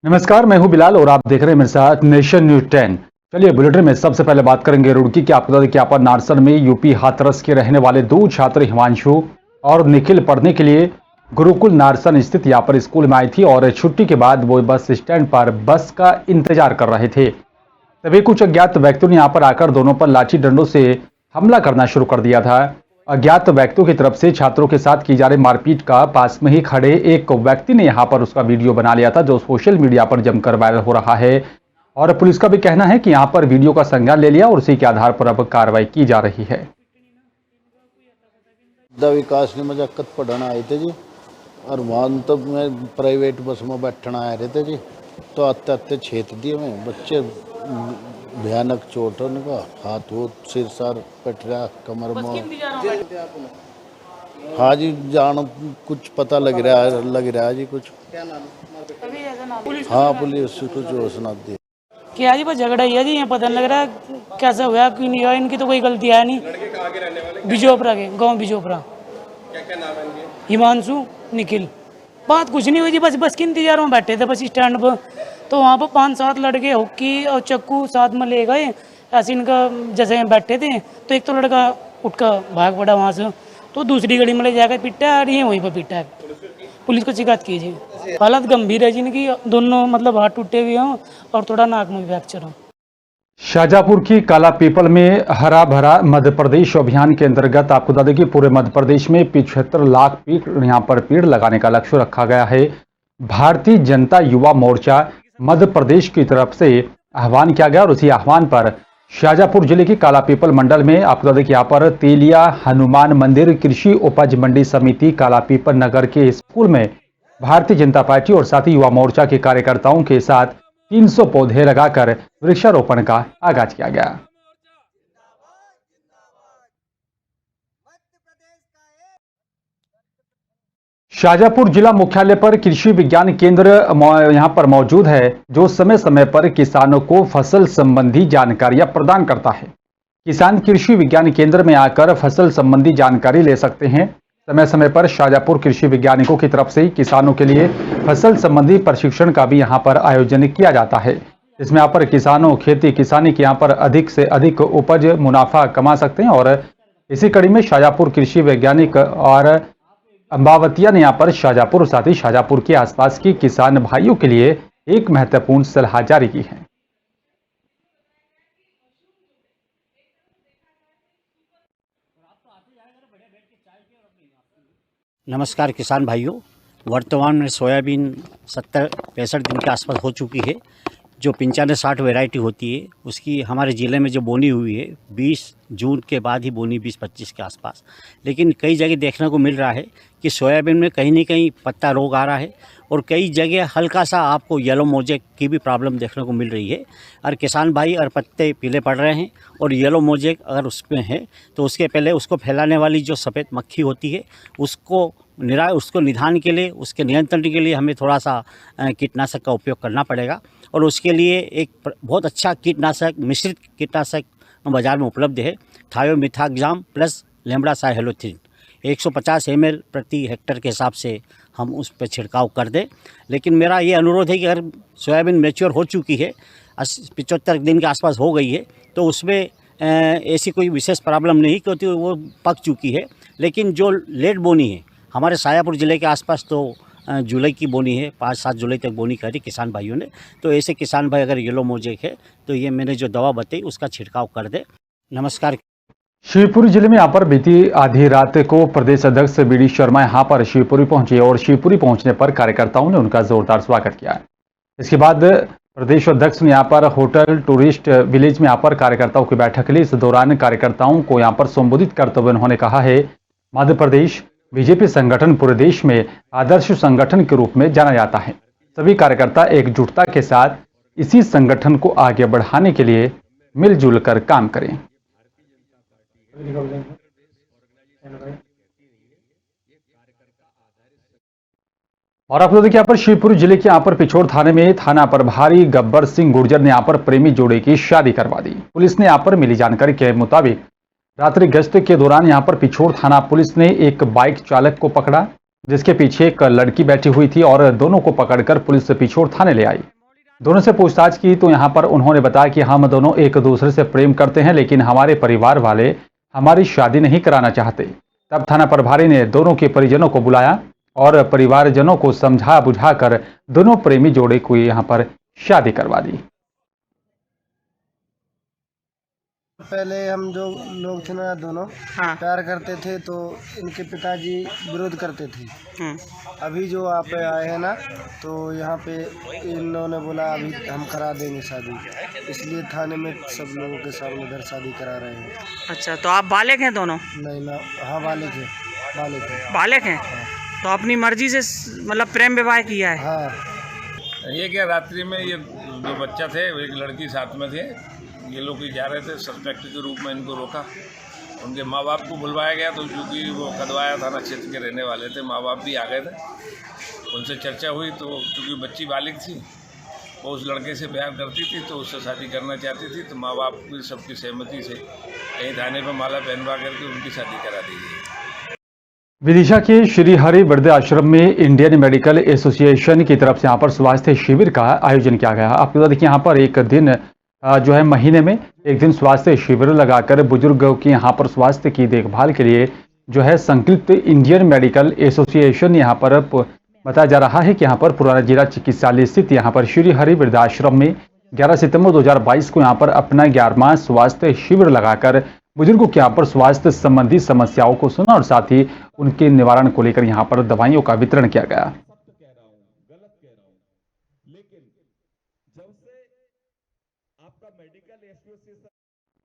नमस्कार, मैं हूं बिलाल और आप देख रहे हैं मेरे साथ नेशन न्यूज 10। चलिए बुलेटिन में सबसे पहले बात करेंगे रुड़की की। आपको बता दें कि यहाँ पर नारसन में यूपी हाथरस के रहने वाले दो छात्र हिमांशु और निखिल पढ़ने के लिए गुरुकुल नारसन स्थित यहाँ पर स्कूल में आई थी और छुट्टी के बाद वो बस स्टैंड पर बस का इंतजार कर रहे थे। तभी कुछ अज्ञात व्यक्तियों ने यहाँ पर आकर दोनों पर लाठी डंडों से हमला करना शुरू कर दिया था। अज्ञात व्यक्तियों की तरफ से छात्रों के साथ की जा रही मारपीट का पास में ही खड़े एक व्यक्ति ने यहां पर उसका वीडियो बना लिया था, जो सोशल मीडिया पर जमकर वायरल हो रहा है। और पुलिस का भी कहना है कि यहां पर वीडियो का संज्ञान ले लिया और उसी के आधार पर अब कार्रवाई की जा रही है। विकास ने मजाकत पढ़ाना आए थे जी, और वहाँ तो मैं प्राइवेट बस में बैठना आए रहे थे जी, तो आते आते छेद दिए में बच्चे, भयानक चोट है उनका, हाथ हो सिर सार कट रहा, कमर में। हाँ जी, जान कुछ पता लग रहा है जी कुछ। हाँ पुलिस कुछ सुना दी क्या जी, बस झगड़ा ही है जी, यहाँ पता नहीं लग रहा है कैसा हुआ क्यों नहीं हुआ। इनकी तो कोई गलती है नहीं। लड़के कहाँ के रहने वाले? बिजोपरा के, गांव बिजोपरा। क्या नाम है इनके? हिमांशु, निखिल। बात कुछ नहीं हुई जी, बस के इंतजार में बैठे थे बस स्टैंड पर। तो वहाँ पर 5-7 लड़के हॉकी और चक्कू साथ में ले गए। ऐसे इनका जैसे बैठे थे तो एक तो लड़का उठकर भाग पड़ा वहाँ से, तो दूसरी गाड़ी में ले जाकर पिटा है और ये वहीं पर पिटा है। पुलिस को शिकायत कीजिए। हालत गंभीर है जिनकी, दोनों मतलब हाथ टूटे हुए हों और थोड़ा नाक में फ्रैक्चर हो। शाहजहाँपुर की काला पीपल में हरा भरा मध्य प्रदेश अभियान के अंतर्गत आपको बता दें कि पूरे मध्य प्रदेश में 75 लाख यहाँ पर पेड़ लगाने का लक्ष्य रखा गया है। भारतीय जनता युवा मोर्चा मध्य प्रदेश की तरफ से आह्वान किया गया और उसी आह्वान पर शाहजहाँपुर जिले की काला पीपल मंडल में आपको बता दें कि यहाँ पर तेलिया हनुमान मंदिर कृषि उपज मंडी समिति काला पीपल नगर के स्कूल में भारतीय जनता पार्टी और साथ ही युवा मोर्चा के कार्यकर्ताओं के साथ 300 पौधे लगाकर वृक्षारोपण का आगाज किया गया। शाहजहाँपुर जिला मुख्यालय पर कृषि विज्ञान केंद्र यहां पर मौजूद है, जो समय समय पर किसानों को फसल संबंधी जानकारियां प्रदान करता है। किसान कृषि विज्ञान केंद्र में आकर फसल संबंधी जानकारी ले सकते हैं। समय समय पर शाहजहाँपुर कृषि वैज्ञानिकों की तरफ से किसानों के लिए फसल संबंधी प्रशिक्षण का भी यहां पर आयोजन किया जाता है। इसमें यहाँ पर किसानों खेती किसानी के यहाँ पर अधिक से अधिक उपज मुनाफा कमा सकते हैं। और इसी कड़ी में शाहजहाँपुर कृषि वैज्ञानिक और अंबावतिया ने यहाँ पर शाहजहाँपुर साथ ही शाहजहाँपुर के आसपास के किसान भाइयों के लिए एक महत्वपूर्ण सलाह जारी की है। नमस्कार किसान भाइयों, वर्तमान में सोयाबीन 70-65 दिन के आसपास हो चुकी है। जो 95-60 वैरायटी होती है उसकी हमारे ज़िले में जो बोनी हुई है 20 जून के बाद ही बोनी 20-25 के आसपास। लेकिन कई जगह देखने को मिल रहा है कि सोयाबीन में कहीं न कहीं पत्ता रोग आ रहा है और कई जगह हल्का सा आपको येलो मोजेक की भी प्रॉब्लम देखने को मिल रही है। और किसान भाई और पत्ते पीले पड़ रहे हैं और येलो मोजेक अगर उसमें है तो उसके पहले उसको फैलाने वाली जो सफ़ेद मक्खी होती है उसको निदान के लिए, उसके नियंत्रण के लिए हमें थोड़ा सा कीटनाशक का उपयोग करना पड़ेगा। और उसके लिए एक बहुत अच्छा कीटनाशक, मिश्रित कीटनाशक बाज़ार में उपलब्ध है, थायोमिथाक्जाम प्लस लेम्डासाइहेलोथ्रिन 150 ml प्रति हेक्टर के हिसाब से हम उस पर छिड़काव कर दें। लेकिन मेरा ये अनुरोध है कि अगर सोयाबीन मैच्योर हो चुकी है, 75 दिन के आसपास हो गई है, तो उसमें ऐसी कोई विशेष प्रॉब्लम नहीं क्योंकि वो पक चुकी है। लेकिन जो लेट बोनी है हमारे शाहजहाँपुर ज़िले के आसपास तो जुलाई की बोनी है, 5-7 जुलाई तक बोनी करी किसान भाइयों ने। तो ऐसे किसान भाई अगर येलो मोजेक है तो ये मैंने जो दवा बताई उसका छिड़काव कर दे। नमस्कार। शिवपुरी जिले में यहाँ पर बीती आधी रात को प्रदेश अध्यक्ष बीडी शर्मा यहाँ पर शिवपुरी पहुंचे और शिवपुरी पहुंचने पर कार्यकर्ताओं ने उनका जोरदार स्वागत किया। इसके बाद प्रदेश अध्यक्ष ने यहाँ पर होटल टूरिस्ट विलेज में यहाँ पर कार्यकर्ताओं की बैठक ली। इस दौरान कार्यकर्ताओं को यहाँ पर संबोधित करते हुए उन्होंने कहा है, मध्य प्रदेश बीजेपी संगठन पूरे देश में आदर्श संगठन के रूप में जाना जाता है। सभी कार्यकर्ता एकजुटता के साथ इसी संगठन को आगे बढ़ाने के लिए मिलजुल कर काम करें। और आप लोग देखिए यहाँ पर शिवपुरी जिले के यहाँ पर पिछोर थाने में थाना प्रभारी गब्बर सिंह गुर्जर ने यहाँ पर प्रेमी जोड़े की शादी करवा दी। पुलिस ने यहाँ पर मिली जानकारी के मुताबिक रात्रि गश्त के दौरान यहाँ पर पिछोर थाना पुलिस ने एक बाइक चालक को पकड़ा, जिसके पीछे एक लड़की बैठी हुई थी और दोनों को पकड़कर पुलिस पिछोर थाने ले आई। दोनों से पूछताछ की तो यहाँ पर उन्होंने बताया कि हम दोनों एक दूसरे से प्रेम करते हैं, लेकिन हमारे परिवार वाले हमारी शादी नहीं कराना चाहते। तब थाना प्रभारी ने दोनों के परिजनों को बुलाया और परिवारजनों को समझा बुझाकर दोनों प्रेमी जोड़े को यहाँ पर शादी करवा दी। पहले हम जो लोग थे ना दोनों प्यार करते थे, तो इनके पिताजी विरोध करते थे। अभी जो आप आए हैं ना, तो यहाँ पे इन्होंने बोला अभी हम करा देंगे शादी, इसलिए थाने में सब लोगों के सामने इधर शादी करा रहे हैं। अच्छा, तो आप बालिग हैं दोनों? नहीं ना, हाँ बालिग है, बालिग है। बालिग हैं? तो अपनी मर्जी से मतलब प्रेम विवाह किया है? हाँ। ये क्या रात्रि में ये दो बच्चा थे, एक लड़की साथ में थे, ये लोग जा रहे थे, सस्पेक्ट के रूप में इनको रोका। उनके माँ बाप को बुलवाया गया, तो क्योंकि वो कदवाया थाना क्षेत्र के रहने वाले थे, माँ बाप भी आ गए थे। उनसे चर्चा हुई, तो क्योंकि बच्ची बालिग थी, वो उस लड़के से प्यार करती थी, तो उससे शादी करना चाहती थी, तो माँ बाप की सबकी सहमति से यहीं थाने पर माला पहनवा करके उनकी शादी करा दी गई। विदिशा के श्री हरि वृद्ध आश्रम में इंडियन मेडिकल एसोसिएशन की तरफ से यहाँ पर स्वास्थ्य शिविर का आयोजन किया गया। आपको बता दें कि यहाँ पर एक दिन जो है महीने में एक दिन स्वास्थ्य शिविर लगाकर बुजुर्गों की यहाँ पर स्वास्थ्य की देखभाल के लिए जो है संकल्प इंडियन मेडिकल एसोसिएशन यहाँ पर बताया जा रहा है कि यहाँ पर पुराना जिला चिकित्सालय स्थित यहाँ पर श्री हरि वृद्धाश्रम में 11 सितंबर 2022 को यहाँ पर अपना 11वां स्वास्थ्य शिविर लगाकर बुजुर्गों के यहाँ पर स्वास्थ्य संबंधी समस्याओं को सुना और साथ ही उनके निवारण को लेकर यहाँ पर दवाइयों का वितरण किया गया।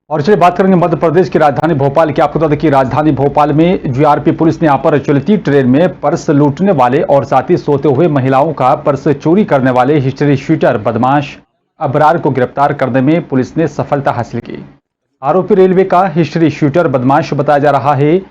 और चलिए बात करेंगे मध्य प्रदेश की राजधानी भोपाल की। आपको बता दें कि राजधानी भोपाल में जीआरपी पुलिस ने यहाँ पर चलती ट्रेन में पर्स लूटने वाले और साथ ही सोते हुए महिलाओं का पर्स चोरी करने वाले हिस्ट्री शूटर बदमाश अबरार को गिरफ्तार करने में पुलिस ने सफलता हासिल की। आरोपी रेलवे का हिस्ट्री शूटर बदमाश बताया जा रहा है।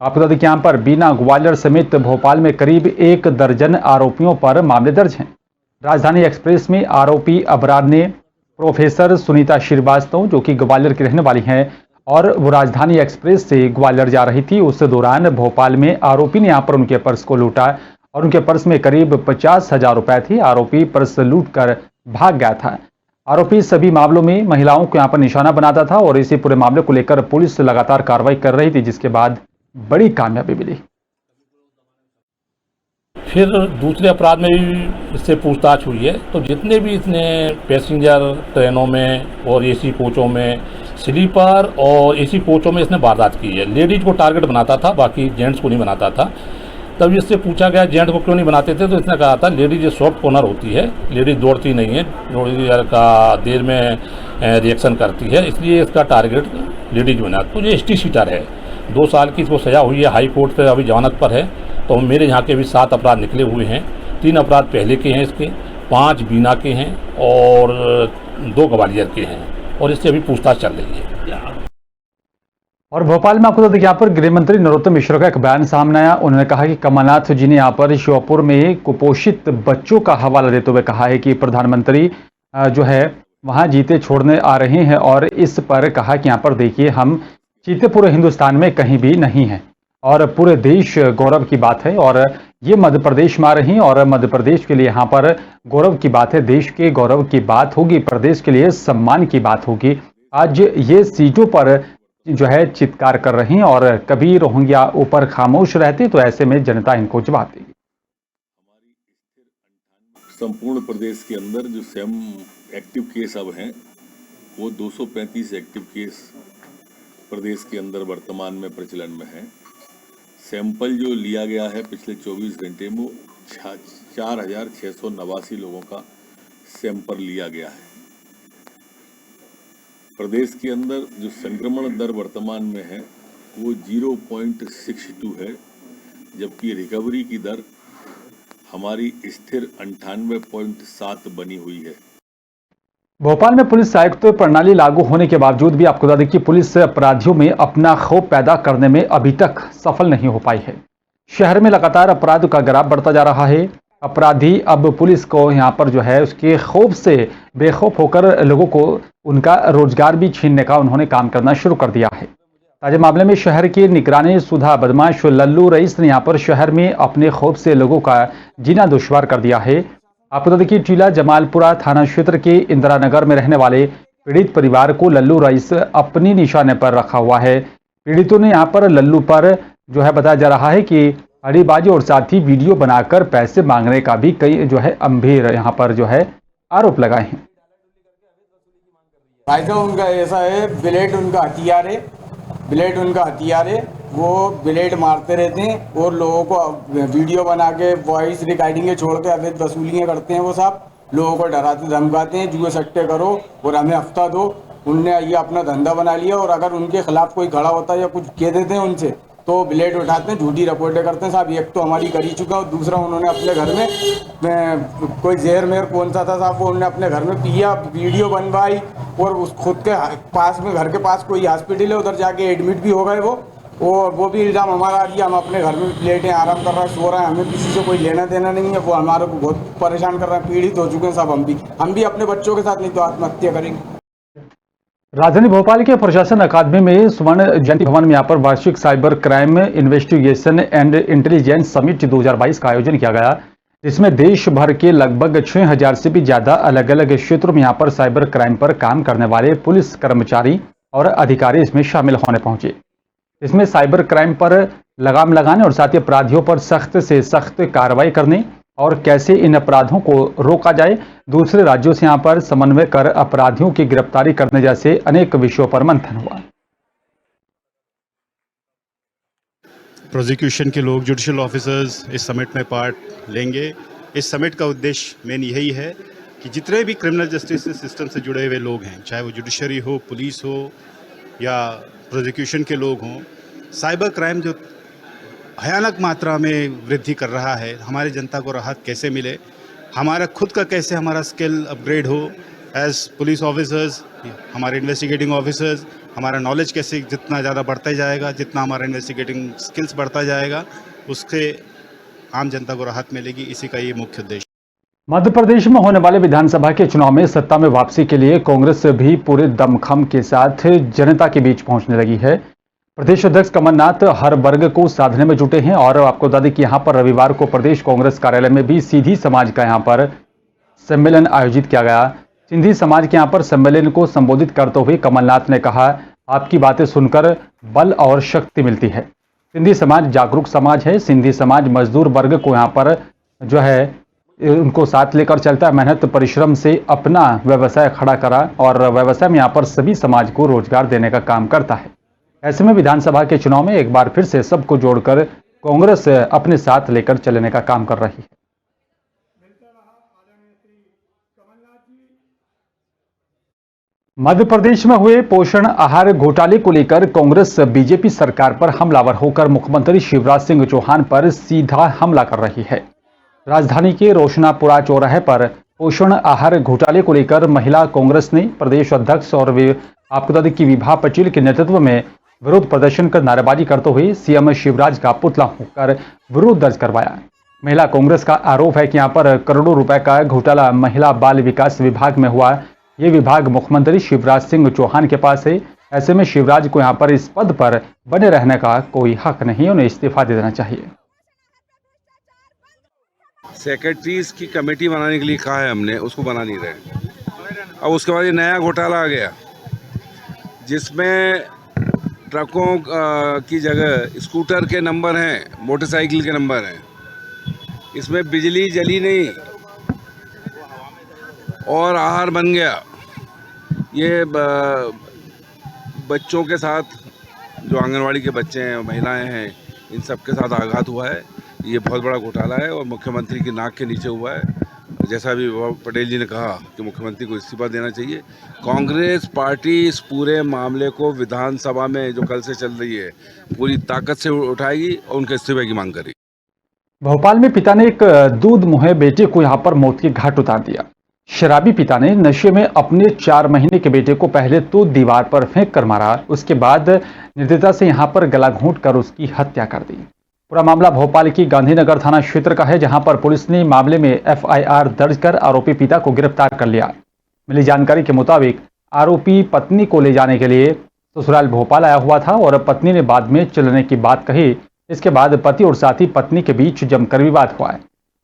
आपको बता दें कि यहाँ पर बीना, ग्वालियर समेत भोपाल में करीब 1 दर्जन आरोपियों पर मामले दर्ज हैं। राजधानी एक्सप्रेस में आरोपी अबरार ने प्रोफेसर सुनीता श्रीवास्तव, जो कि ग्वालियर की रहने वाली हैं और वो राजधानी एक्सप्रेस से ग्वालियर जा रही थी, उस दौरान भोपाल में आरोपी ने यहाँ पर उनके पर्स को लूटा और उनके पर्स में करीब 50,000 रुपए थे। आरोपी पर्स लूट कर भाग गया था। आरोपी सभी मामलों में महिलाओं को यहाँ पर निशाना बनाता था और इसी पूरे मामले को लेकर पुलिस लगातार कार्रवाई कर रही थी, जिसके बाद बड़ी कामयाबी मिली। फिर दूसरे अपराध में भी इससे पूछताछ हुई है, तो जितने भी इसने पैसेंजर ट्रेनों में और एसी कोचों में, स्लीपर और एसी कोचों में इसने वारदात की है। लेडीज को टारगेट बनाता था, बाकी जेंट्स को नहीं बनाता था। तब इससे पूछा गया जेंट्स को क्यों नहीं बनाते थे, तो इसने कहा था लेडीज ये सॉफ्ट कॉर्नर होती है, लेडीज दौड़ती नहीं है, लेडीज का देर में रिएक्शन करती है, इसलिए इसका टारगेट लेडीज बना। तो ये ST सीटर है, 2 साल की इसको सजा हुई है, हाई कोर्ट से अभी जमानत पर है। तो मेरे यहाँ के भी 7 अपराध निकले हुए हैं। 3 अपराध पहले के हैं इसके, 5 बीना के हैं और 2 ग्वालियर के हैं और इससे अभी पूछताछ चल रही है। और भोपाल में आपको बता दें कि यहाँ पर गृह मंत्री नरोत्तम मिश्रा का एक बयान सामने आया। उन्होंने कहा कि कमलनाथ जी ने यहाँ पर श्योपुर में कुपोषित बच्चों का हवाला देते हुए कहा है कि प्रधानमंत्री जो है वहाँ जीते छोड़ने आ रहे हैं और इस पर कहा कि यहाँ पर देखिए हम जीते पूरे हिंदुस्तान में कहीं भी नहीं हैं और पूरे देश गौरव की बात है और ये मध्य प्रदेश में आ रही हैं और मध्य प्रदेश के लिए यहाँ पर गौरव की बात है, देश के गौरव की बात होगी, प्रदेश के लिए सम्मान की बात होगी। आज ये सीटों पर जो है चित्कार कर रही हैं और कभी रोहिंग्या ऊपर खामोश रहते तो ऐसे में जनता इनको जवाब देगी। संपूर्ण प्रदेश के अंदर जो सेम एक्टिव केस अब हैं वो 235 एक्टिव केस प्रदेश के अंदर वर्तमान में प्रचलन में है। सैंपल जो लिया गया है पिछले 24 घंटे में 4,689 लोगों का सैंपल लिया गया है। प्रदेश के अंदर जो संक्रमण दर वर्तमान में है वो 0.62 है, जबकि रिकवरी की दर हमारी स्थिर 98.7 बनी हुई है। भोपाल में पुलिस आयुक्त प्रणाली लागू होने के बावजूद भी आपको बता दें कि पुलिस अपराधियों में अपना खौफ पैदा करने में अभी तक सफल नहीं हो पाई है। शहर में लगातार अपराध का ग्राफ बढ़ता जा रहा है। अपराधी अब पुलिस को यहाँ पर जो है उसके खौफ से बेखौफ होकर लोगों को उनका रोजगार भी छीनने का उन्होंने काम करना शुरू कर दिया है। ताजा मामले में शहर की निगरानी सुधा बदमाश लल्लू रईस ने यहाँ पर शहर में अपने खौफ से लोगों का जीना दुश्वार कर दिया है। आपको बता दें कि टीला जमालपुरा थाना क्षेत्र के इंदिरा नगर में रहने वाले पीड़ित परिवार को लल्लू रईस अपनी निशाने पर रखा हुआ है। पीड़ितों ने यहाँ पर लल्लू पर जो है बताया जा रहा है कि अड़ीबाजी और साथ ही वीडियो बनाकर पैसे मांगने का भी कई जो है गंभीर यहाँ पर जो है आरोप लगाए हैं। भाई साहब उनका ऐसा है, ब्लेड उनका हथियार है, ब्लेड उनका हथियार है। वो ब्लेड मारते रहते हैं और लोगों को वीडियो बना के वॉइस रिकॉर्डिंग छोड़ के अवैध वसूलियाँ करते हैं। वो साहब लोगों को डराते धमकाते हैं, जुए सट्टे करो और हमें हफ्ता दो। उनने ये अपना धंधा बना लिया और अगर उनके खिलाफ कोई खड़ा होता है या कुछ कह देते हैं उनसे तो ब्लेड उठाते हैं, झूठी रिपोर्टें करते हैं। साहब एक तो हमारी करी चुका और दूसरा उन्होंने अपने घर में कोई जहर मेहर कौन सा था साहब, वो उन्होंने अपने घर में पिया, वीडियो बनवाई और उस खुद के पास में घर के पास कोई हॉस्पिटल है उधर जाके एडमिट भी हो गए वो भी इल्ज़ाम हमारा आ गया। हम अपने घर में लेटे आराम कर रहे हैं, सो रहे हैं, हमें किसी से कोई लेना देना नहीं है। वो हमारे को बहुत परेशान कर रहे हैं, पीड़ित हो चुके हैं साहब। हम भी अपने बच्चों के साथ नहीं तो आत्महत्या करेंगे। राजधानी भोपाल के प्रशासन अकादमी में स्वर्ण जयंती भवन में यहाँ पर वार्षिक cyber crime investigation and intelligence summit 2022 का आयोजन किया गया, जिसमें देश भर के लगभग 6000 से भी ज्यादा अलग अलग क्षेत्रों में यहाँ पर साइबर क्राइम पर काम करने वाले पुलिस कर्मचारी और अधिकारी इसमें शामिल होने पहुंचे। इसमें साइबर क्राइम पर लगाम लगाने और साथ ही अपराधियों पर सख्त से सख्त कार्रवाई करने और कैसे इन अपराधों को रोका जाए, दूसरे राज्यों से यहाँ पर समन्वय कर अपराधियों की गिरफ्तारी करने जैसे अनेक विषयों पर मंथन हुआ। प्रोसिक्यूशन के लोग, जुडिशियल ऑफिसर्स इस समिट में पार्ट लेंगे। इस समिट का उद्देश्य मेन यही है कि जितने भी क्रिमिनल जस्टिस सिस्टम से जुड़े हुए लोग हैं, चाहे वो जुडिशरी हो, पुलिस हो या प्रोसिक्यूशन के लोग हों, साइबर क्राइम जो भयानक मात्रा में वृद्धि कर रहा है, हमारी जनता को राहत कैसे मिले, हमारा खुद का कैसे हमारा स्किल अपग्रेड हो एज पुलिस ऑफिसर्स, हमारे इन्वेस्टिगेटिंग ऑफिसर्स, हमारा नॉलेज कैसे जितना ज़्यादा बढ़ता जाएगा, जितना हमारा इन्वेस्टिगेटिंग स्किल्स बढ़ता जाएगा, उससे आम जनता को राहत मिलेगी। इसी का ये मुख्य उद्देश्य। मध्य प्रदेश में होने वाले विधानसभा के चुनाव में सत्ता में वापसी के लिए कांग्रेस भी पूरे दमखम के साथ जनता के बीच पहुंचने लगी है। प्रदेश अध्यक्ष कमलनाथ हर वर्ग को साधने में जुटे हैं और आपको बता दें कि यहां पर रविवार को प्रदेश कांग्रेस कार्यालय में भी सिंधी समाज का यहां पर सम्मेलन आयोजित किया गया। सिंधी समाज के यहां पर सम्मेलन को संबोधित करते हुए कमलनाथ ने कहा, आपकी बातें सुनकर बल और शक्ति मिलती है। सिंधी समाज जागरूक समाज है। सिंधी समाज मजदूर वर्ग को यहाँ पर जो है उनको साथ लेकर चलता है। मेहनत परिश्रम से अपना व्यवसाय खड़ा करा और व्यवसाय में यहाँ पर सभी समाज को रोजगार देने का काम करता है। ऐसे में विधानसभा के चुनाव में एक बार फिर से सबको जोड़कर कांग्रेस अपने साथ लेकर चलने का काम कर रही है। मध्य प्रदेश में हुए पोषण आहार घोटाले को लेकर कांग्रेस बीजेपी सरकार पर हमलावर होकर मुख्यमंत्री शिवराज सिंह चौहान पर सीधा हमला कर रही है। राजधानी के रोशनापुरा चौराहे पर पोषण आहार घोटाले को लेकर महिला कांग्रेस ने प्रदेश अध्यक्ष और आपको बता दें कि विभा पटेल के नेतृत्व में विरोध प्रदर्शन कर नारेबाजी करते हुए सीएम शिवराज का पुतला होकर विरोध दर्ज करवाया। महिला कांग्रेस का आरोप है कि यहाँ पर करोड़ों रुपए का घोटाला महिला बाल विकास विभाग में हुआ। ये विभाग मुख्यमंत्री शिवराज सिंह चौहान के पास है। ऐसे में शिवराज को यहाँ पर इस पद पर बने रहने का कोई हक नहीं, उन्हें इस्तीफा दे देना चाहिए। सेक्रेटरीज की कमेटी बनाने के लिए कहा है हमने, उसको बना नहीं रहे। अब उसके बाद ये नया घोटाला आ गया जिसमें ट्रकों की जगह स्कूटर के नंबर हैं, मोटरसाइकिल के नंबर हैं। इसमें बिजली जली नहीं और आहार बन गया। ये बच्चों के साथ, जो आंगनवाड़ी के बच्चे हैं, महिलाएं हैं, इन सब के साथ आघात हुआ है। ये बहुत बड़ा घोटाला है और मुख्यमंत्री की नाक के नीचे हुआ है। जैसा भी पटेल जी ने कहा कि मुख्यमंत्री को इस्तीफा देना चाहिए। कांग्रेस पार्टी इस पूरे मामले को विधानसभा में जो कल से चल रही है पूरी ताकत से उठाएगी और उनके इस्तीफे की मांग करेगी। भोपाल में पिता ने एक दूध मुहे बेटे को यहां पर मौत के घाट उतार दिया। शराबी पिता ने नशे में अपने 4 महीने के बेटे को पहले तो दीवार पर फेंक कर मारा, उसके बाद निर्दयता से यहां पर गला घोंट कर उसकी हत्या कर दी। पूरा मामला भोपाल की गांधीनगर थाना क्षेत्र का है, जहां पर पुलिस ने मामले में एफआईआर दर्ज कर आरोपी पिता को गिरफ्तार कर लिया। मिली जानकारी के मुताबिक आरोपी पत्नी को ले जाने के लिए ससुराल भोपाल आया हुआ था और पत्नी ने बाद में चलने की बात कही। इसके बाद पति और साथी पत्नी के बीच जमकर विवाद हुआ है।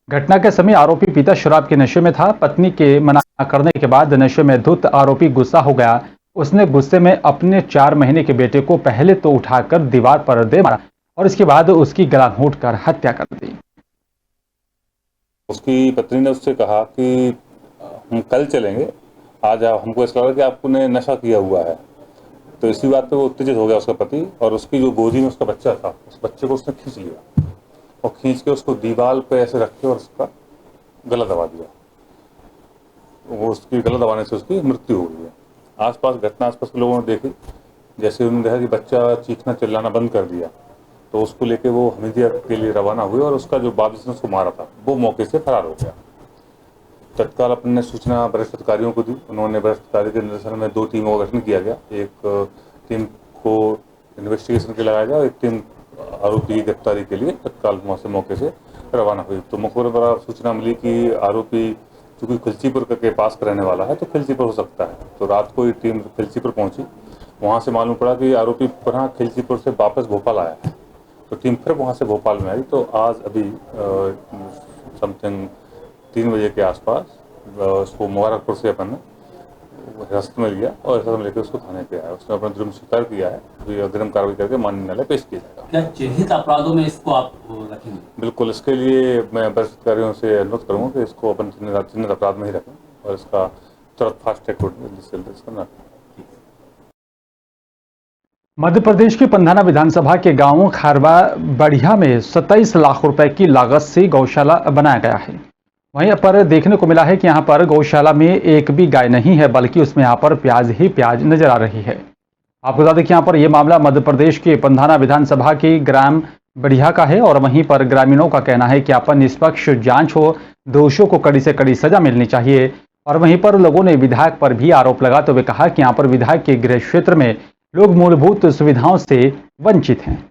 घटना के समय आरोपी पिता शराब के नशे में था। पत्नी के मना करने के बाद नशे में धुत आरोपी गुस्सा हो गया। उसने गुस्से में अपने 4 महीने के बेटे को पहले तो उठाकर दीवार पर दे मारा और इसके बाद उसकी गला घोंटकर हत्या कर दी। उसकी पत्नी ने उससे कहा कि हम कल चलेंगे, आज हमको ऐसा लगा कि आपने नशा किया हुआ है। तो इसी बात पे वो उत्तेजित हो गया उसका पति, और उसकी जो गोदी में उसका बच्चा था, उस बच्चे को उसने खींच लिया और खींच के उसको दीवार पे ऐसे रख के और उसका गला दबा दिया। वो उसकी गला दबाने से उसकी मृत्यु हो गई है। आसपास के लोगों ने देखी, जैसे उन्होंने देखा कि बच्चा चीखना चिल्लाना बंद कर दिया, तो उसको लेके वो हमीदिया के लिए रवाना हुए और उसका जो बाप जिसने उसको मारा था वो मौके से फरार हो गया। तत्काल अपने सूचना वरिष्ठ अधिकारियों को दी। उन्होंने वरिष्ठ अधिकारी के निर्देशन में 2 टीमों का गठन किया गया। एक टीम को इन्वेस्टिगेशन के लगाया गया और एक टीम आरोपी की गिरफ्तारी के लिए तत्काल मौके से रवाना हुई। तो मुखबिर पर सूचना मिली कि आरोपी चूंकि खिलचीपुर के पास का रहने वाला है, तो खिलचीपुर हो सकता है। तो रात को ये टीम खिलचीपुर पहुंची। वहां से मालूम पड़ा कि आरोपी पुनः खिलचीपुर से वापस भोपाल आया है। तो टीम फिर वहां से भोपाल में आई। तो आज अभी समथिंग 3 बजे के आसपास उसको मुबारकपुर से अपन हिरासत में लिया और हिरासत में लेकर उसको थाने पे आया। उसने अपना जुर्म स्वीकार किया है। अभी अग्रिम कार्रवाई करके माननीय न्यायालय पेश किया जाएगा। क्या चिन्हित अपराधों में इसको आप रखेंगे? बिल्कुल, इसके लिए मैं वरिष्ठ अधिकारियों से अनुरोध करूँगा कि इसको अपन चिन्हित अपराध में ही रखें और इसका तुरंत फास्ट ट्रैक कोर्ट करना। मध्य प्रदेश के पंधाना विधानसभा के गांव खारवा बढ़िया में 27 लाख रुपए की लागत से गौशाला बनाया गया है। वहीं पर देखने को मिला है कि यहां पर गौशाला में एक भी गाय नहीं है, बल्कि उसमें यहां पर प्याज ही प्याज नजर आ रही है। आपको बता दें कि यहां पर यह मामला मध्य प्रदेश के पंधाना विधानसभा के ग्राम बढ़िया का है और वहीं पर ग्रामीणों का कहना है कि यहाँ पर निष्पक्ष जांच हो, दोषियों को कड़ी से कड़ी सजा मिलनी चाहिए। और वहीं पर लोगों ने विधायक पर भी आरोप लगाते हुए कहा कि यहाँ पर विधायक के गृह क्षेत्र में लोग मूलभूत सुविधाओं से वंचित हैं।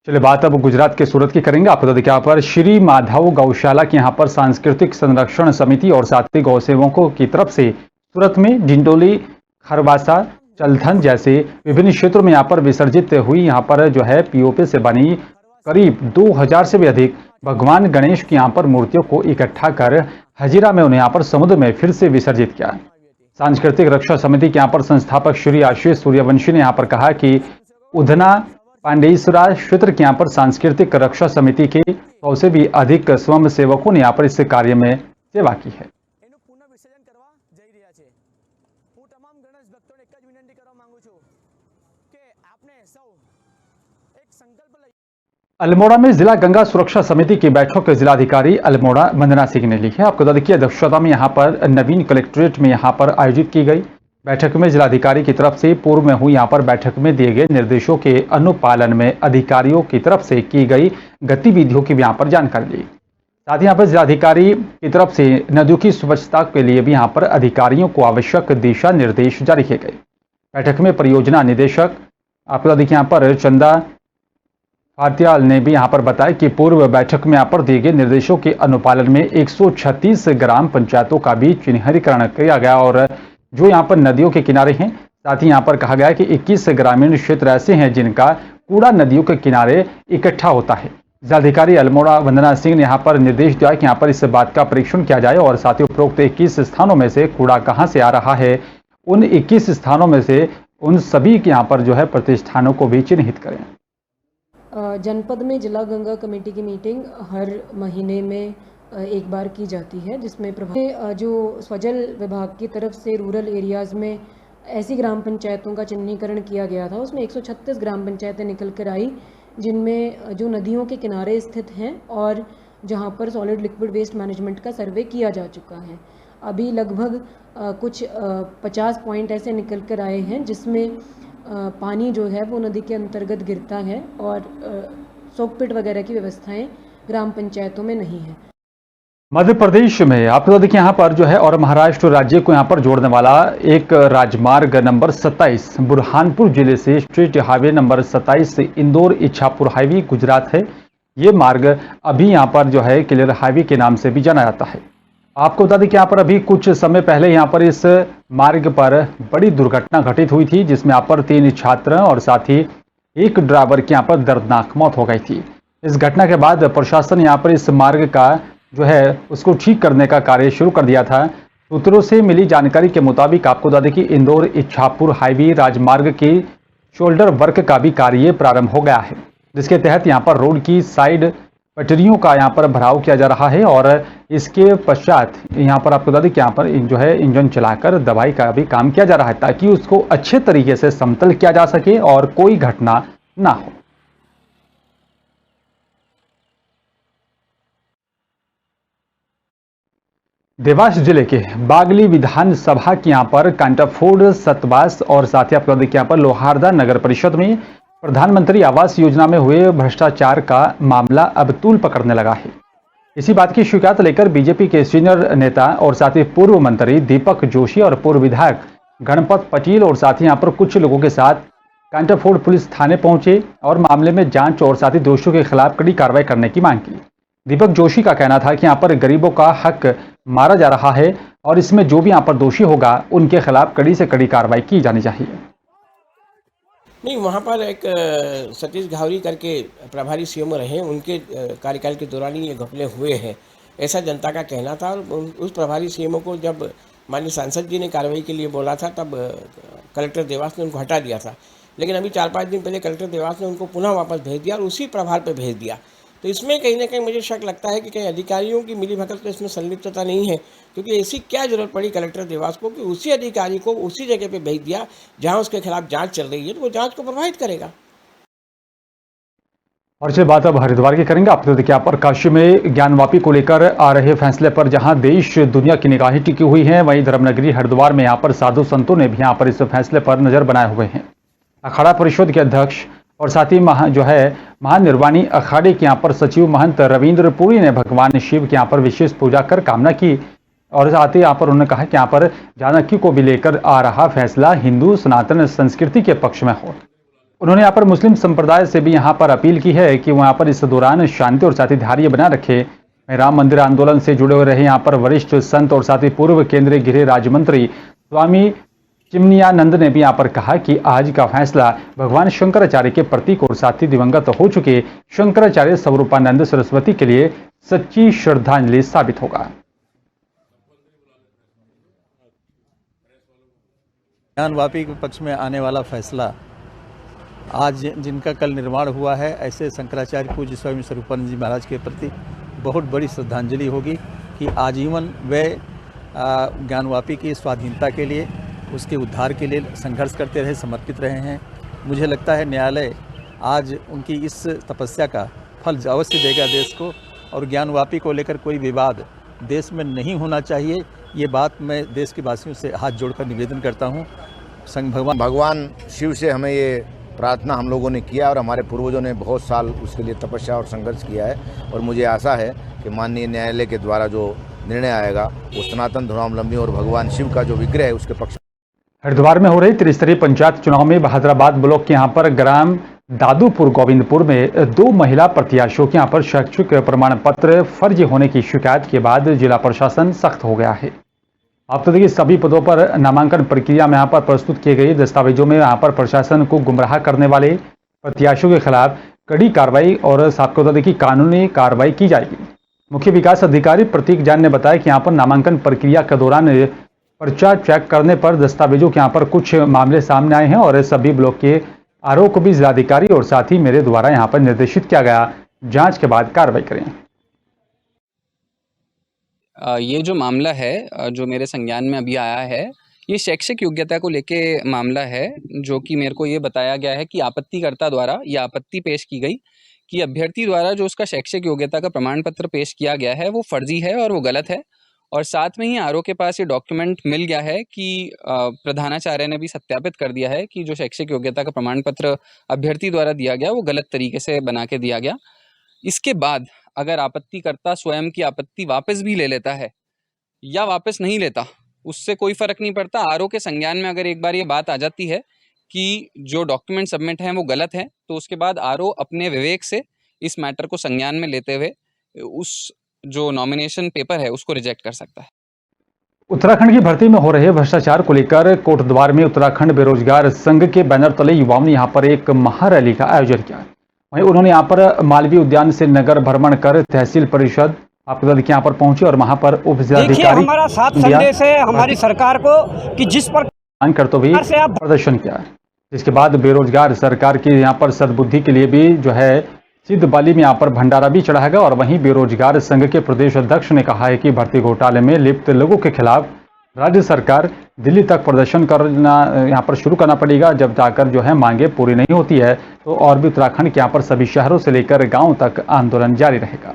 चलिए बात अब गुजरात के सूरत की करेंगे। आपको बता दें कि यहाँ पर श्री माधव गौशाला की यहाँ पर सांस्कृतिक संरक्षण समिति और साथी गौ सेवकों की तरफ से सूरत में डिंडोली, खरवासा, चलथन जैसे विभिन्न क्षेत्रों में यहाँ पर विसर्जित हुई यहाँ पर जो है पीओपी से बनी करीब 2000 से भी अधिक भगवान गणेश की यहाँ पर मूर्तियों को इकट्ठा कर हजीरा में उन्हें यहाँ पर समुद्र में फिर से विसर्जित किया। सांस्कृतिक रक्षा समिति के यहाँ पर संस्थापक श्री आशीष सूर्यवंशी ने यहाँ पर कहा कि उधना पांडेसरा क्षेत्र के यहाँ पर सांस्कृतिक रक्षा समिति के 100 से भी अधिक स्वयं सेवकों ने यहाँ पर इस कार्य में सेवा की है। अल्मोड़ा में जिला गंगा सुरक्षा समिति की बैठक जिलाधिकारी अल्मोड़ा वंदना सिंह ने ली है। आपको बता दें कि अध्यक्षता में यहाँ पर नवीन कलेक्ट्रेट में यहाँ पर आयोजित की गई बैठक में जिलाधिकारी की तरफ से पूर्व में हुई यहाँ पर बैठक में दिए गए निर्देशों के अनुपालन में अधिकारियों की तरफ से की गई गतिविधियों की भी यहाँ पर जानकारी ली। साथ ही यहाँ पर जिलाधिकारी की तरफ से नदियों की स्वच्छता के लिए भी यहाँ पर अधिकारियों को आवश्यक दिशा निर्देश जारी किए गए। बैठक में परियोजना निदेशक आपको बता दें कि यहाँ पर चंदा भारतीयाल ने भी यहाँ पर बताया कि पूर्व बैठक में यहाँ पर दिए गए निर्देशों के अनुपालन में 136 ग्राम पंचायतों का भी चिन्हीकरण किया गया और जो यहाँ पर नदियों के किनारे हैं। साथ ही यहाँ पर कहा गया है कि 21 ग्रामीण क्षेत्र ऐसे हैं जिनका कूड़ा नदियों के किनारे इकट्ठा होता है। जिलाधिकारी अल्मोड़ा वंदना सिंह ने यहाँ पर निर्देश दिया कि यहाँ पर इस बात का परीक्षण किया जाए और साथ ही उपरोक्त 21 स्थानों में से कूड़ा कहाँ से आ रहा है, उन 21 स्थानों में से उन सभी के यहाँ पर जो है प्रतिष्ठानों को भी चिन्हित करें। जनपद में जिला गंगा कमेटी की मीटिंग हर महीने में एक बार की जाती है, जिसमें जो स्वजल विभाग की तरफ से रूरल एरियाज़ में ऐसी ग्राम पंचायतों का चिन्हीकरण किया गया था। उसमें 136 ग्राम पंचायतें निकल कर आई जिनमें जो नदियों के किनारे स्थित हैं और जहां पर सॉलिड लिक्विड वेस्ट मैनेजमेंट का सर्वे किया जा चुका है। अभी लगभग कुछ 50 पॉइंट ऐसे निकल कर आए हैं जिसमें पानी जो है वो नदी के अंतर्गत गिरता है और सोकपिट वगैरह की व्यवस्थाएं ग्राम पंचायतों में नहीं है। मध्य प्रदेश में आपको बता दें कि यहाँ पर जो है और महाराष्ट्र राज्य को यहाँ पर जोड़ने वाला एक राजमार्ग नंबर 27 बुरहानपुर जिले से स्टेट हाईवे नंबर 27 से इंदौर इच्छापुर हाईवे गुजरात है। ये मार्ग अभी यहाँ पर जो है क्लियर हाईवे के नाम से भी जाना जाता है। आपको बता दें कि यहाँ पर अभी कुछ समय पहले यहाँ पर इस मार्ग पर बड़ी दुर्घटना घटित हुई थी जिसमें यहाँ पर 3 छात्र और साथ ही एक ड्राइवर की यहाँ पर दर्दनाक मौत हो गई थी। इस घटना के बाद प्रशासन यहाँ पर इस मार्ग का जो है उसको ठीक करने का कार्य शुरू कर दिया था। सूत्रों से मिली जानकारी के मुताबिक आपको बता दें कि इंदौर इच्छापुर हाईवे राजमार्ग के शोल्डर वर्क का भी कार्य प्रारंभ हो गया है, जिसके तहत यहाँ पर रोड की साइड पटरियों का यहाँ पर भराव किया जा रहा है और इसके पश्चात यहाँ पर आपको बता दें कि यहाँ पर जो है इंजन चलाकर दवाई का भी काम किया जा रहा है ताकि उसको अच्छे तरीके से समतल किया जा सके और कोई घटना ना हो। देवास जिले के बागली विधानसभा की यहाँ पर कांटाफोड़, सतवास और साथ ही आपको बता दें कि यहाँ पर लोहारदा नगर परिषद में प्रधानमंत्री आवास योजना में हुए भ्रष्टाचार का मामला अब तूल पकड़ने लगा है। इसी बात की शिकायत लेकर बीजेपी के सीनियर नेता और साथ ही पूर्व मंत्री दीपक जोशी और पूर्व विधायक गणपत पटेल और साथ ही यहाँ पर कुछ लोगों के साथ कांटाफोड़ पुलिस थाने पहुंचे और मामले में जांच और साथ ही दोषियों के खिलाफ कड़ी कार्रवाई करने की मांग की। दीपक जोशी का कहना था कि यहाँ पर गरीबों का हक मारा जा रहा है और इसमें जो भी यहाँ पर दोषी होगा उनके खिलाफ कड़ी से कड़ी कार्रवाई की जानी चाहिए। नहीं, वहाँ पर एक सतीश घावरी करके प्रभारी सीएम रहे, उनके कार्यकाल के दौरान ही ये घपले हुए हैं, ऐसा जनता का कहना था। और उस प्रभारी सीएम को जब माननीय सांसद जी ने कार्रवाई के लिए बोला था तब कलेक्टर देवास ने उनको हटा दिया था, लेकिन अभी 4-5 दिन पहले कलेक्टर देवास ने उनको पुनः वापस भेज दिया और उसी प्रभार पर भेज दिया। तो इसमें कहीं ना कहीं मुझे शक लगता है कि कहीं अधिकारियों की मिलीभगत तो इसमें संलिप्तता नहीं है, क्योंकि ऐसी क्या जरूरत पड़ी कलेक्टर देवास को कि उसी अधिकारी को उसी जगह पे भेज दिया जहां उसके खिलाफ जांच चल रही है, तो वो जांच को प्रभावित करेगा। और चलिए बात अब हरिद्वार की करेंगे। आपको देखिए यहाँ पर काशी में ज्ञानवापी को लेकर आ रहे फैसले पर जहां देश दुनिया की निगाहें टिकी हुई हैं, वहीं धर्मनगरी हरिद्वार में यहाँ पर साधु संतों ने भी यहाँ पर इस फैसले पर नजर बनाए हुए हैं। अखाड़ा परिषद के अध्यक्ष और साथ ही महानिर्वाणी अखाड़े के यहाँ पर सचिव महंत रविंद्र पुरी ने भगवान शिव के यहाँ पर विशेष पूजा कर कामना की और साथ ही यहाँ पर उन्होंने कहा कि यहाँ पर जानकी को भी लेकर आ रहा फैसला हिंदू सनातन संस्कृति के पक्ष में हो। उन्होंने यहाँ पर मुस्लिम संप्रदाय से भी यहाँ पर अपील की है कि वो यहाँ पर इस दौरान शांति और साथ ही धैर्य बनाए रखे। राम मंदिर आंदोलन से जुड़े हुए रहे यहाँ पर वरिष्ठ संत और साथ ही पूर्व केंद्रीय गृह राज्य मंत्री स्वामी चिमनियानंद ने भी यहाँ पर कहा कि आज का फैसला भगवान शंकराचार्य के प्रतीक और साथ ही दिवंगत हो चुके शंकराचार्य स्वरूपानंद सरस्वती के लिए सच्ची श्रद्धांजलि साबित होगा। ज्ञानवापी के पक्ष में आने वाला फैसला आज जिनका कल निर्माण हुआ है, ऐसे शंकराचार्य पूज्य स्वामी स्वरूपानंद जी महाराज के प्रति बहुत बड़ी श्रद्धांजलि होगी कि आजीवन वे ज्ञानवापी की स्वाधीनता के लिए, उसके उद्धार के लिए संघर्ष करते रहे, समर्पित रहे हैं। मुझे लगता है न्यायालय आज उनकी इस तपस्या का फल अवश्य देगा देश को, और ज्ञानवापी को लेकर कोई विवाद देश में नहीं होना चाहिए। ये बात मैं देश के वासियों से हाथ जोड़कर निवेदन करता हूँ। भगवान शिव से हमें ये प्रार्थना हम लोगों ने किया और हमारे पूर्वजों ने बहुत साल उसके लिए तपस्या और संघर्ष किया है, और मुझे आशा है कि माननीय न्यायालय के द्वारा जो निर्णय आएगा वो सनातन धर्मावलंबी और भगवान शिव का जो विग्रह है उसके पक्ष। हरिद्वार में हो रही त्रिस्तरीय पंचायत चुनाव में बहादुराबाद ब्लॉक के यहाँ पर ग्राम दादूपुर गोविंदपुर में 2 महिला प्रत्याशियों के यहाँ पर शैक्षिक प्रमाण पत्र फर्जी होने की शिकायत के बाद जिला प्रशासन सख्त हो गया है। आप तो देखिए सभी पदों पर नामांकन प्रक्रिया में यहाँ पर प्रस्तुत किए गए दस्तावेजों में यहाँ पर प्रशासन को गुमराह करने वाले प्रत्याशियों के खिलाफ कड़ी कार्रवाई और आपको बता दें कि कानूनी कार्रवाई की जाएगी। मुख्य विकास अधिकारी प्रतीक जैन ने बताया कि यहाँ पर नामांकन प्रक्रिया के दौरान पर्चा चेक करने पर दस्तावेजों के यहाँ पर कुछ मामले सामने आए हैं और सभी ब्लॉक के आरओ को भी जिलाधिकारी और साथ ही मेरे द्वारा यहाँ पर निर्देशित किया गया जांच के बाद कार्रवाई करें। ये जो मामला है जो मेरे संज्ञान में अभी आया है, ये शैक्षिक योग्यता को लेके मामला है, जो कि मेरे को ये बताया गया है कि आपत्तिकर्ता द्वारा यह आपत्ति पेश की गई कि अभ्यर्थी द्वारा जो उसका शैक्षिक योग्यता का प्रमाण पत्र पेश किया गया है वो फर्जी है और वो गलत है। और साथ में ही आरओ के पास ये डॉक्यूमेंट मिल गया है कि प्रधानाचार्य ने भी सत्यापित कर दिया है कि जो शैक्षिक योग्यता का प्रमाण पत्र अभ्यर्थी द्वारा दिया गया वो गलत तरीके से बना के दिया गया। इसके बाद अगर आपत्तिकर्ता स्वयं की आपत्ति वापस भी ले लेता है या वापस नहीं लेता, उससे कोई फर्क नहीं पड़ता। आरओ के संज्ञान में अगर एक बार ये बात आ जाती है कि जो डॉक्यूमेंट सबमिट हैं वो गलत है, तो उसके बाद आरओ अपने विवेक से इस मैटर को संज्ञान में लेते हुए उस जो नॉमिनेशन पेपर है उसको रिजेक्ट कर सकता है। उत्तराखंड की भर्ती में हो रहे भ्रष्टाचार को लेकर कोटद्वार में उत्तराखंड बेरोजगार संघ के बैनर तले युवाओं ने यहां पर एक महारैली का आयोजन किया। वहीं उन्होंने यहां पर मालवीय उद्यान से नगर भ्रमण कर तहसील परिषद आपको देखिए यहां पर पहुंचे और वहां पर उप जिलाधिकारी हमारा साफ संदेश है हमारी सरकार को कि जिस पर करते हुए प्रदर्शन किया, जिसके बाद बेरोजगार सरकार की यहां पर सद्बुद्धि के लिए भी जो है सिद्ध बाली में यहाँ पर भंडारा भी चढ़ाया गया। और वहीं बेरोजगार संघ के प्रदेश अध्यक्ष ने कहा है कि भर्ती घोटाले में लिप्त लोगों के खिलाफ राज्य सरकार दिल्ली तक प्रदर्शन करना यहाँ पर शुरू करना पड़ेगा। जब जाकर जो है मांगे पूरी नहीं होती है तो और भी उत्तराखंड के यहाँ पर सभी शहरों से लेकर गाँव तक आंदोलन जारी रहेगा।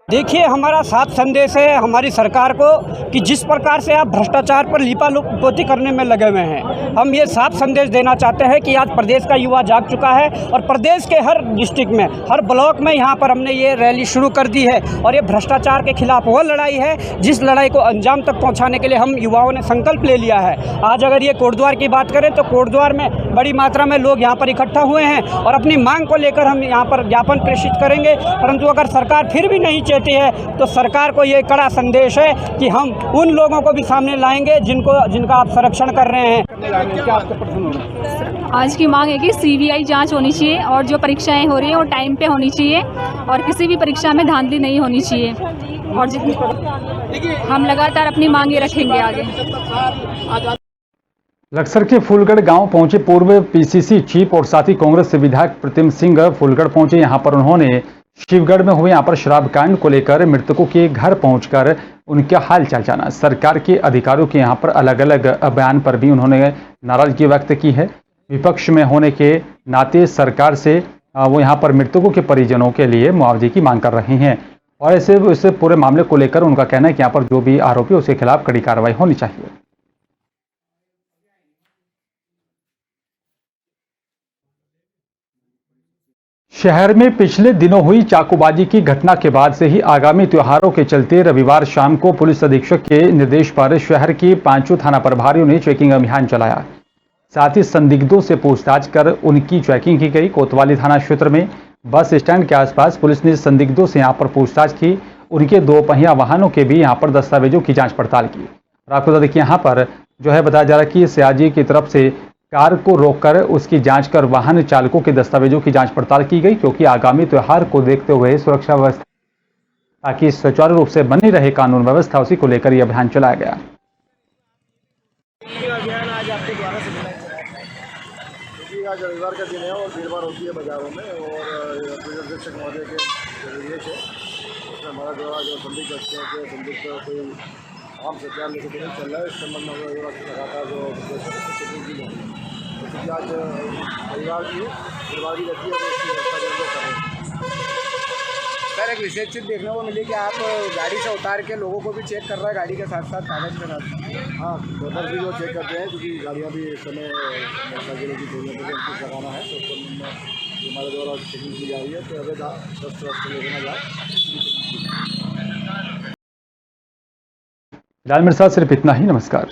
देखिए हमारा साफ संदेश है हमारी सरकार को कि जिस प्रकार से आप भ्रष्टाचार पर लीपापोती करने में लगे हुए हैं, हम ये साफ संदेश देना चाहते हैं कि आज प्रदेश का युवा जाग चुका है और प्रदेश के हर डिस्ट्रिक्ट में हर ब्लॉक में यहाँ पर हमने ये रैली शुरू कर दी है। और ये भ्रष्टाचार के खिलाफ वो लड़ाई है जिस लड़ाई को अंजाम तक पहुँचाने के लिए हम युवाओं ने संकल्प ले लिया है। आज अगर ये कोटद्वार की बात करें तो कोटद्वार में बड़ी मात्रा में लोग यहाँ पर इकट्ठा हुए हैं और अपनी मांग को लेकर हम यहाँ पर ज्ञापन प्रेषित करेंगे। परंतु अगर सरकार फिर भी नहीं है तो सरकार को ये कड़ा संदेश है कि हम उन लोगों को भी सामने लाएंगे जिनका आप संरक्षण कर रहे हैं। क्या आपका प्रश्न होगा? आज की मांग है कि सीबीआई जांच होनी चाहिए और जो परीक्षाएं हो रही हैं वो टाइम पे होनी चाहिए और किसी भी परीक्षा में धांधली नहीं होनी चाहिए। और हम लगातार अपनी मांगे रखेंगे आगे। लक्सर के फूलगढ़ गांव पहुंचे पूर्व पीसीसी चीफ और साथ ही कांग्रेस से विधायक प्रतिम सिंह फूलगढ़ पहुंचे। यहां पर उन्होंने शिवगढ़ में हुए यहाँ पर शराब कांड को लेकर मृतकों के घर पहुंचकर उनके हालचाल जाना। सरकार के अधिकारियों के यहाँ पर अलग अलग बयान पर भी उन्होंने नाराजगी व्यक्त की है। विपक्ष में होने के नाते सरकार से वो यहाँ पर मृतकों के परिजनों के लिए मुआवजे की मांग कर रहे हैं और ऐसे पूरे मामले को लेकर उनका कहना है कि यहाँ पर जो भी आरोपी उसके खिलाफ कड़ी कार्रवाई होनी चाहिए। शहर में पिछले दिनों हुई चाकूबाजी की घटना के बाद से ही आगामी त्योहारों के चलते रविवार शाम को पुलिस अधीक्षक के निर्देश पर शहर की पांचों थाना प्रभारियों ने चेकिंग अभियान चलाया। साथ ही संदिग्धों से पूछताछ कर उनकी चेकिंग की गई। कोतवाली थाना क्षेत्र में बस स्टैंड के आसपास पुलिस ने संदिग्धों से यहाँ पर पूछताछ की। उनके 2 पहिया वाहनों के भी यहाँ पर दस्तावेजों की जाँच पड़ताल की। और आपको बता दें कि यहाँ पर जो है बताया जा रहा है कि सयाजी की तरफ से कार को रोककर उसकी जांच कर वाहन चालकों के दस्तावेजों की जांच पड़ताल की गई, क्योंकि आगामी त्योहार को देखते हुए सुरक्षा व्यवस्था ताकि सुचारू रूप से बनी रहे कानून व्यवस्था, उसी को लेकर यह अभियान चलाया गया। आज रविवार का दिन है और भीड़ भाड़ होती है बाजारों में और पुलिस अधीक्षक महोदय के निर्देश है उसमें हमारा जो संदिग्ध कोई आम से क्या लेकर नहीं चल रहा है। इस संबंध में लगातार जो चेकिंग की जाती है, जैसे कि आज रविवार की रहती है तो उसकी व्यवस्था जो कर रहे हैं। सर एक विशेष चीज़ देखने को मिली कि आप गाड़ी से उतार के लोगों को भी चेक कर रहा है गाड़ी के साथ साथ कागज़ के साथ। हाँ डॉक्टर भी जो चेक करते हैं क्योंकि गाड़ियाँ भी इस समय जिले की जरूरत है उनको लगाना है तो हमारे द्वारा चेकिंग की जा रही है। तो अगर 10 वर्ष लेके ना जाए। फिलहाल मेरे साथ सिर्फ इतना ही। नमस्कार।